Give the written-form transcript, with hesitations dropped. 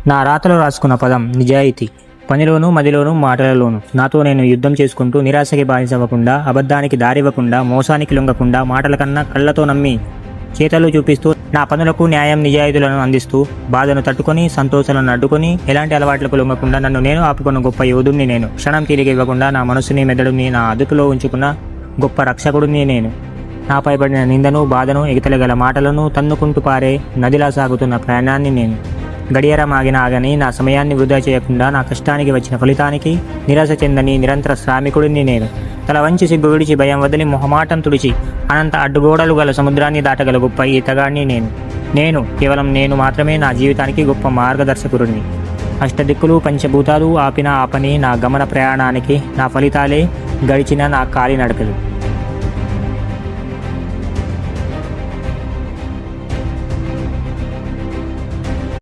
నా రాతలో రాసుకున్న పదం నిజాయితీ. పనిలోనూ, మదిలోనూ, మాటలలోనూ నాతో నేను యుద్ధం చేసుకుంటూ నిరాశకి బానిసవ్వకుండా, అబద్ధానికి దారివ్వకుండా, మోసానికి లొంగకుండా, మాటల కన్నా కళ్ళతో నమ్మి చేతలు చూపిస్తూ నా పనులకు న్యాయం నిజాయితీలను అందిస్తూ, బాధను తట్టుకొని, సంతోషాలను అడ్డుకొని, ఎలాంటి అలవాట్లకు లొంగకుండా నన్ను నేను ఆపుకున్న గొప్ప యోధుడిని నేను. క్షణం తిరిగి ఇవ్వకుండా నా మనసుని, మెదడుని నా అదుపులో ఉంచుకున్న గొప్ప రక్షకుడిని నేను. నాపై పడిన నిందను, బాధను, ఎగతలగల మాటలను తన్నుకుంటూ పారే నదిలా సాగుతున్న ప్రయాణాన్ని నేను. గడియారం ఆగని నా సమయాన్ని వృధా చేయకుండా, నా కష్టానికి వచ్చిన ఫలితానికి నిరాశ చెందని నిరంతర శ్రామికుడిని నేను. తల వంచి సిగ్గు విడిచి, భయం వదిలి, మొహమాటం తుడిచి, అనంత అడ్డుగోడలు గల సముద్రాన్ని దాటగల గొప్ప ఈతగాడిని నేను. కేవలం నేను మాత్రమే నా జీవితానికి గొప్ప మార్గదర్శకుడిని. అష్టదిక్కులు, పంచభూతాలు ఆపిన ఆపని నా గమన ప్రయాణానికి నా ఫలితాలే గడిచిన నా కాలినడకలు.